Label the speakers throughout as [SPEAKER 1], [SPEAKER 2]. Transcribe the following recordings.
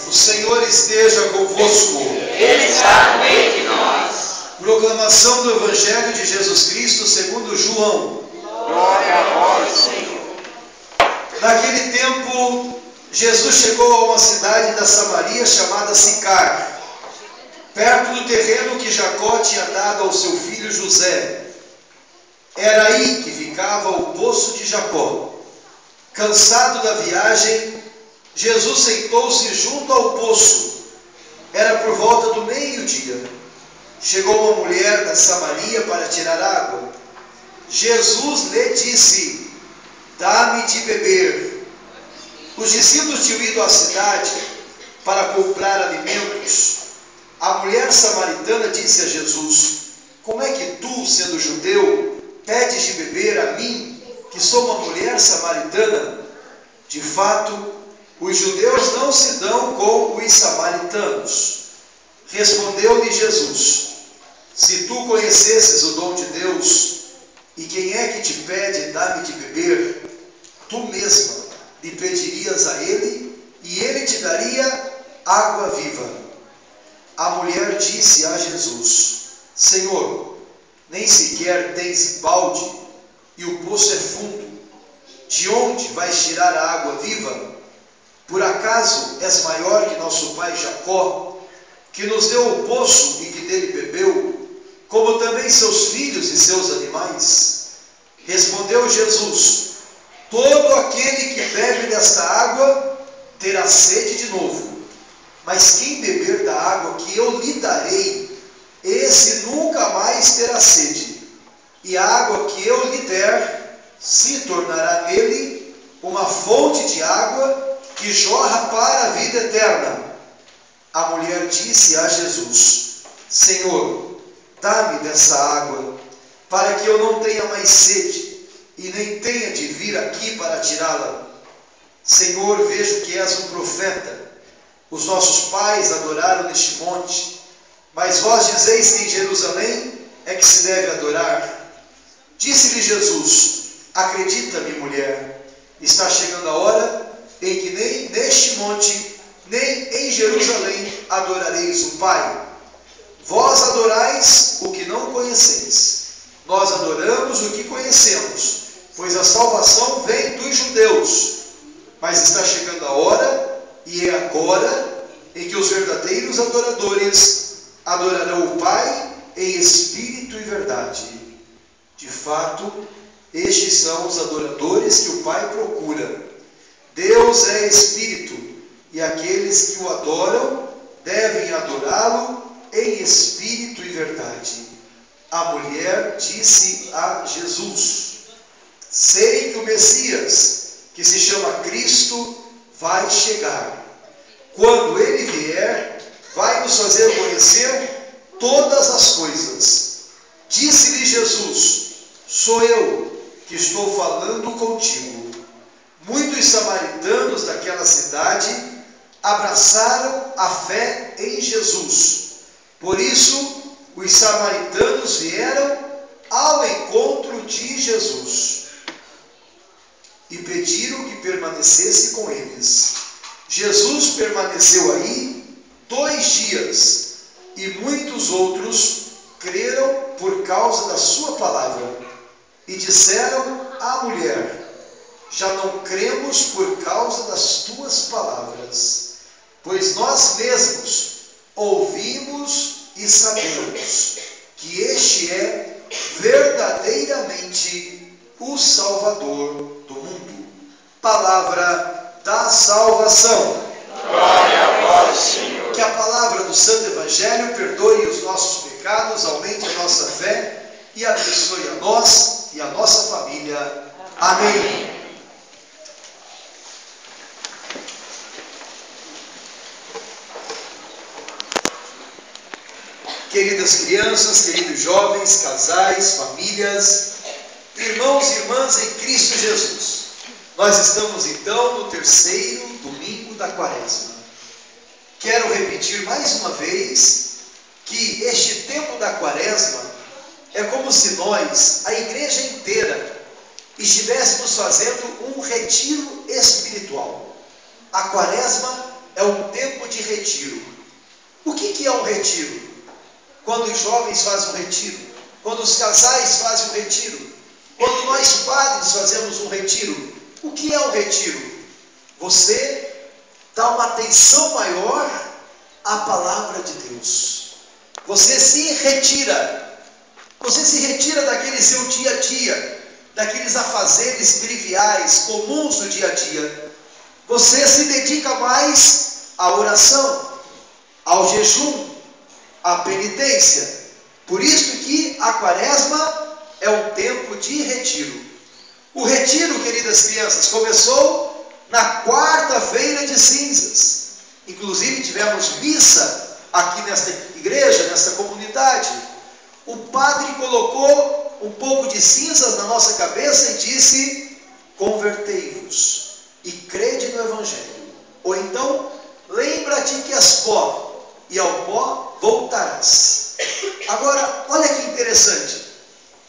[SPEAKER 1] O Senhor esteja convosco.
[SPEAKER 2] Ele está no meio de nós.
[SPEAKER 1] Proclamação do Evangelho de Jesus Cristo segundo João.
[SPEAKER 2] Glória a vós, Senhor.
[SPEAKER 1] Naquele tempo, Jesus chegou a uma cidade da Samaria chamada Sicar, perto do terreno que Jacó tinha dado ao seu filho José. Era aí que ficava o poço de Jacó. Cansado da viagem, Jesus sentou-se junto ao poço. Era por volta do meio-dia. Chegou uma mulher da Samaria para tirar água. Jesus lhe disse: dá-me de beber. Os discípulos tinham ido à cidade para comprar alimentos. A mulher samaritana disse a Jesus: como é que tu, sendo judeu, pedes de beber a mim, que sou uma mulher samaritana? De fato, os judeus não se dão com os samaritanos. Respondeu-lhe Jesus: se tu conhecesses o dom de Deus, e quem é que te pede, dá-me de beber, tu mesma lhe pedirias a ele, e ele te daria água viva. A mulher disse a Jesus: Senhor, nem sequer tens balde, e o poço é fundo. De onde vais tirar a água viva? Por acaso és maior que nosso pai Jacó, que nos deu o poço e que dele bebeu, como também seus filhos e seus animais? Respondeu Jesus: todo aquele que bebe desta água terá sede de novo, mas quem beber da água que eu lhe darei, esse nunca mais terá sede, e a água que eu lhe der se tornará nele uma fonte de água que jorra para a vida eterna. A mulher disse a Jesus: Senhor, dá-me dessa água, para que eu não tenha mais sede, e nem tenha de vir aqui para tirá-la. Senhor, vejo que és um profeta. Os nossos pais adoraram neste monte, mas vós dizeis que em Jerusalém é que se deve adorar. Disse-lhe Jesus: acredita-me, mulher, está chegando a hora em que nem neste monte, nem em Jerusalém adorareis o Pai. Vós adorais o que não conheceis. Nós adoramos o que conhecemos, pois a salvação vem dos judeus. Mas está chegando a hora, e é agora, em que os verdadeiros adoradores adorarão o Pai em espírito e verdade. De fato, estes são os adoradores que o Pai procura. Deus é espírito, e aqueles que o adoram devem adorá-lo em espírito e verdade. A mulher disse a Jesus: sei que o Messias, que se chama Cristo, vai chegar. Quando ele vier, vai nos fazer conhecer todas as coisas. Disse-lhe Jesus: sou eu que estou falando contigo. Muitos samaritanos daquela cidade abraçaram a fé em Jesus. Por isso, os samaritanos vieram ao encontro de Jesus e pediram que permanecesse com eles. Jesus permaneceu aí 2 dias, e muitos outros creram por causa da sua palavra. E disseram à mulher: já não cremos por causa das tuas palavras, pois nós mesmos ouvimos e sabemos que este é verdadeiramente o Salvador do mundo. Palavra da salvação.
[SPEAKER 2] Glória a vós, Senhor.
[SPEAKER 1] Que a palavra do Santo Evangelho perdoe os nossos pecados, aumente a nossa fé e abençoe a nós e a nossa família. Amém. Queridas crianças, queridos jovens, casais, famílias, irmãos e irmãs em Cristo Jesus, nós estamos então no 3º domingo da Quaresma. Quero repetir mais uma vez que este tempo da Quaresma é como se nós, a igreja inteira, estivéssemos fazendo um retiro espiritual. A Quaresma é um tempo de retiro. O que é um retiro? Quando os jovens fazem um retiro, quando os casais fazem um retiro, quando nós padres fazemos um retiro. O que é um retiro? Você dá uma atenção maior à palavra de Deus. Você se retira. Você se retira daquele seu dia a dia, daqueles afazeres triviais, comuns do dia a dia. Você se dedica mais à oração, ao jejum, à penitência. Por isso que a quaresma é um tempo de retiro. O retiro, queridas crianças, começou na quarta-feira de cinzas. Inclusive tivemos missa aqui nesta igreja, nesta comunidade. O padre colocou um pouco de cinzas na nossa cabeça e disse: convertei-vos e crede no Evangelho. Ou então, lembra-te que és pó, e ao pó voltarás. Agora, olha que interessante.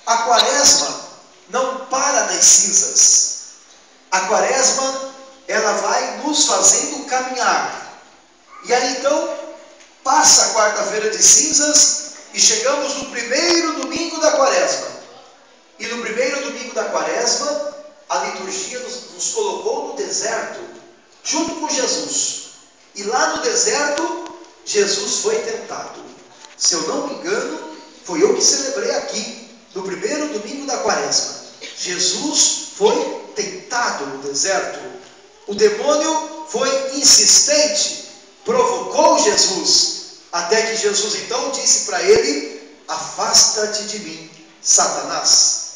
[SPEAKER 1] A quaresma não para nas cinzas. A quaresma, ela vai nos fazendo caminhar. E aí então, passa a quarta-feira de cinzas e chegamos no primeiro domingo da quaresma. E no primeiro domingo da quaresma, a liturgia nos colocou no deserto, junto com Jesus. E lá no deserto, Jesus foi tentado. Se eu não me engano, foi eu que celebrei aqui, no primeiro domingo da quaresma. Jesus foi tentado no deserto. O demônio foi insistente, provocou Jesus, até que Jesus então disse para ele: afasta-te de mim, Satanás.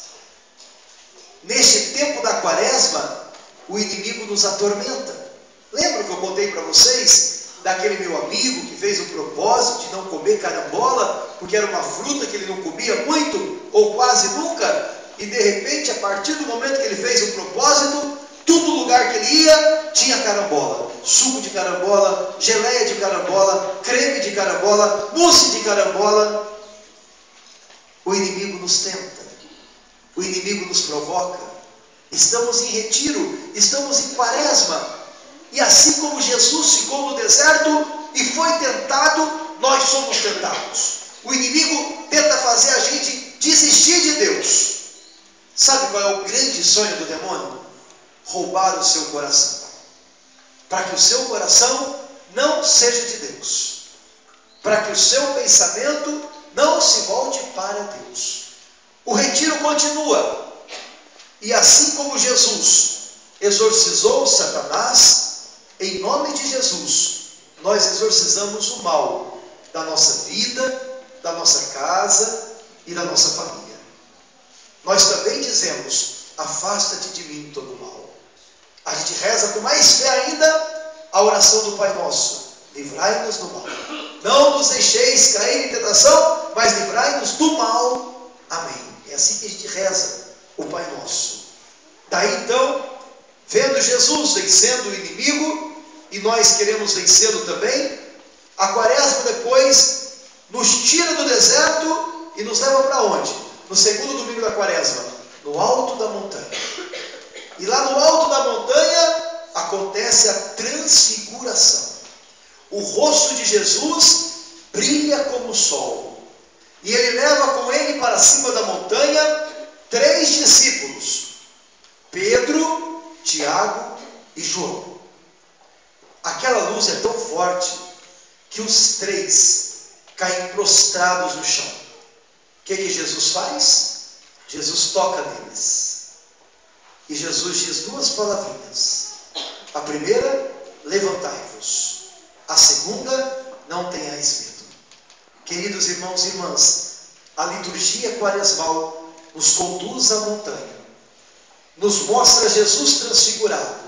[SPEAKER 1] Neste tempo da quaresma, o inimigo nos atormenta. Lembra que eu contei para vocês daquele meu amigo que fez o propósito de não comer carambola, porque era uma fruta que ele não comia muito, ou quase nunca, e de repente, a partir do momento que ele fez o propósito, todo lugar que ele ia, tinha carambola. Suco de carambola, geleia de carambola, creme de carambola, mousse de carambola. O inimigo nos tenta, o inimigo nos provoca. Estamos em retiro, estamos em quaresma. E assim como Jesus ficou no deserto e foi tentado, nós somos tentados. O inimigo tenta fazer a gente desistir de Deus. Sabe qual é o grande sonho do demônio? Roubar o seu coração. Para que o seu coração não seja de Deus. Para que o seu pensamento não se volte para Deus. O retiro continua. E assim como Jesus exorcizou Satanás, em nome de Jesus, nós exorcizamos o mal da nossa vida, da nossa casa e da nossa família. Nós também dizemos: afasta-te de mim todo mal. A gente reza com mais fé ainda a oração do Pai Nosso: livrai-nos do mal. Não nos deixeis cair em tentação, mas livrai-nos do mal. Amém. É assim que a gente reza o Pai Nosso. Daí então, vendo Jesus vencendo o inimigo, e nós queremos vencê-lo também, a quaresma depois nos tira do deserto e nos leva para onde? No segundo domingo da quaresma, no alto da montanha. E lá no alto da montanha acontece a transfiguração. O rosto de Jesus brilha como o sol. E ele leva com ele para cima da montanha 3 discípulos: Pedro, Tiago e João. Aquela luz é tão forte que os 3 caem prostrados no chão. O que Jesus faz? Jesus toca neles. E Jesus diz 2 palavrinhas. A primeira: levantai-vos. A segunda: não tenhais medo. Queridos irmãos e irmãs, a liturgia quaresmal nos conduz à montanha. Nos mostra Jesus transfigurado.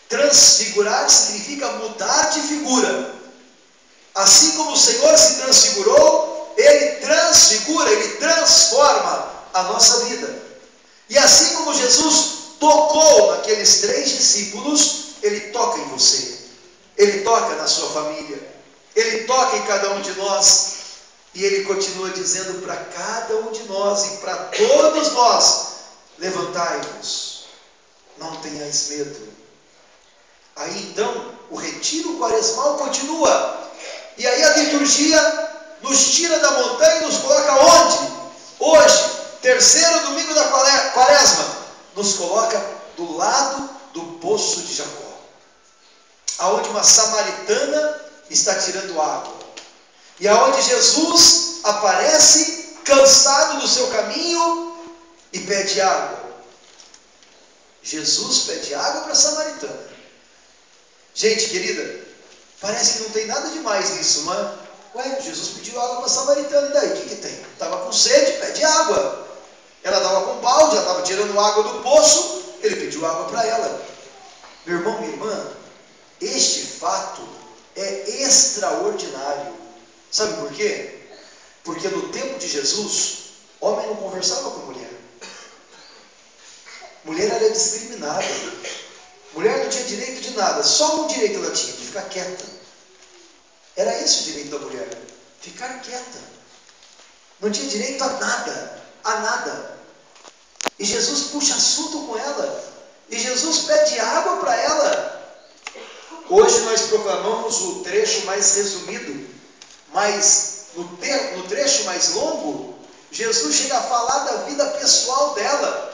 [SPEAKER 1] Transfigurar significa mudar de figura. Assim como o Senhor se transfigurou, Ele transfigura, Ele transforma a nossa vida. E assim como Jesus tocou naqueles 3 discípulos, Ele toca em você. Ele toca na sua família. Ele toca em cada um de nós. E Ele continua dizendo para cada um de nós e para todos nós: levantai-vos, não tenhais medo. Aí então, o retiro quaresmal continua. E aí a liturgia nos tira da montanha e nos coloca onde? Hoje, terceiro domingo da quaresma, nos coloca do lado do poço de Jacó, aonde uma samaritana está tirando água, e aonde Jesus aparece cansado do seu caminho e pede água. Jesus pede água para a samaritana. Gente querida, parece que não tem nada demais nisso, mas ué, Jesus pediu água para a samaritana, e daí? O que tem? Estava com sede, pede água. Ela estava com balde, ela estava tirando água do poço, ele pediu água para ela. Meu irmão, minha irmã, este fato é extraordinário. Sabe por quê? Porque no tempo de Jesus, homem não conversava com mulher. Mulher era discriminada. Mulher não tinha direito de nada, só um direito ela tinha, de ficar quieta. Era esse o direito da mulher, ficar quieta. Não tinha direito a nada, a nada. E Jesus puxa assunto com ela, e Jesus pede água para ela. Hoje nós proclamamos o trecho mais resumido, mas no trecho mais longo, Jesus chega a falar da vida pessoal dela,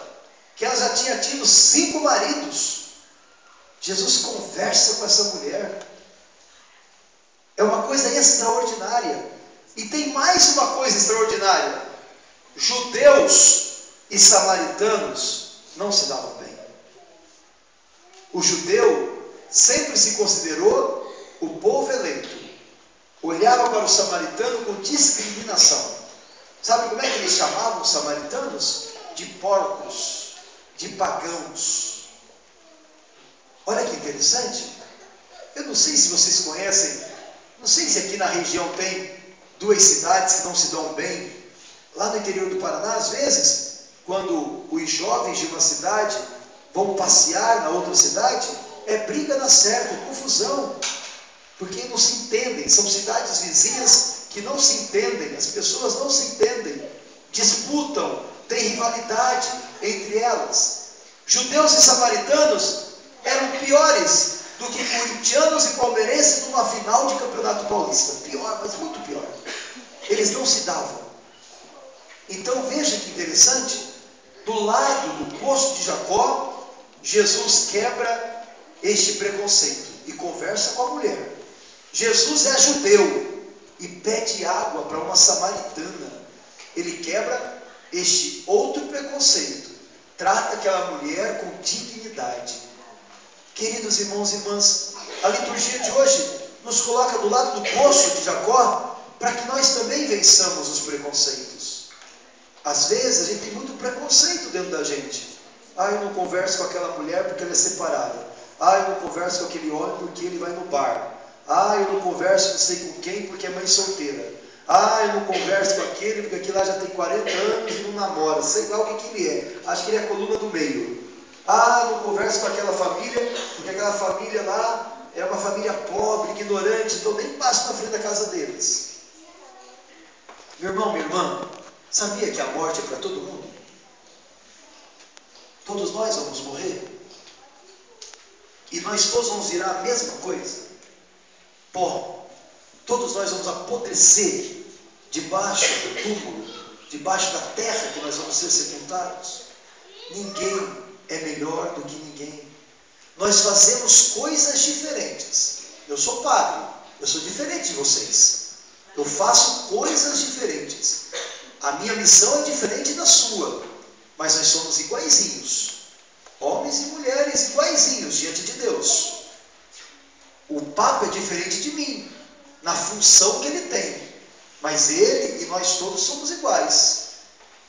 [SPEAKER 1] que ela já tinha tido 5 maridos. Jesus conversa com essa mulher. É uma coisa extraordinária. E tem mais uma coisa extraordinária. Judeus e samaritanos não se davam bem. O judeu sempre se considerou o povo eleito. Olhava para o samaritano com discriminação. Sabe como é que eles chamavam os samaritanos? De porcos, de pagãos. Olha que interessante. Eu não sei se vocês conhecem, não sei se aqui na região tem 2 cidades que não se dão bem. Lá no interior do Paraná, às vezes, quando os jovens de uma cidade vão passear na outra cidade, é briga na certa, confusão, porque não se entendem. São cidades vizinhas que não se entendem, as pessoas não se entendem, disputam, tem rivalidade entre elas. Judeus e samaritanos eram piores do que corintianos e palmeirenses numa final de campeonato paulista. Pior, mas muito pior. Eles não se davam. Então veja que interessante, do lado do poço de Jacó, Jesus quebra este preconceito e conversa com a mulher. Jesus é judeu e pede água para uma samaritana. Ele quebra este outro preconceito, trata aquela mulher com dignidade. Queridos irmãos e irmãs, a liturgia de hoje nos coloca do lado do poço de Jacó para que nós também vençamos os preconceitos. Às vezes a gente tem muito preconceito dentro da gente. Eu não converso com aquela mulher porque ela é separada. Eu não converso com aquele homem porque ele vai no bar. Eu não converso não sei com quem porque é mãe solteira. Eu não converso com aquele porque aquele lá já tem 40 anos e não namora. Sei lá o que ele é. Acho que ele é a coluna do meio. Não converso com aquela família, porque aquela família lá é uma família pobre, ignorante, então nem passo na frente da casa deles. Meu irmão, minha irmã, sabia que a morte é para todo mundo? Todos nós vamos morrer. E nós todos vamos virar a mesma coisa. Pó. Todos nós vamos apodrecer debaixo do túmulo, debaixo da terra que nós vamos ser sepultados. Ninguém é melhor do que ninguém. Nós fazemos coisas diferentes. Eu sou padre, eu sou diferente de vocês. Eu faço coisas diferentes. A minha missão é diferente da sua, mas nós somos iguaizinhos. Homens e mulheres iguaizinhos diante de Deus. O Papa é diferente de mim, na função que ele tem, mas ele e nós todos somos iguais.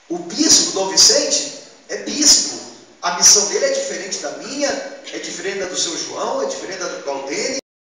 [SPEAKER 1] O bispo Dom Vicente é bispo. A missão dele é diferente da minha, é diferente da do seu João, é diferente da do Galdene,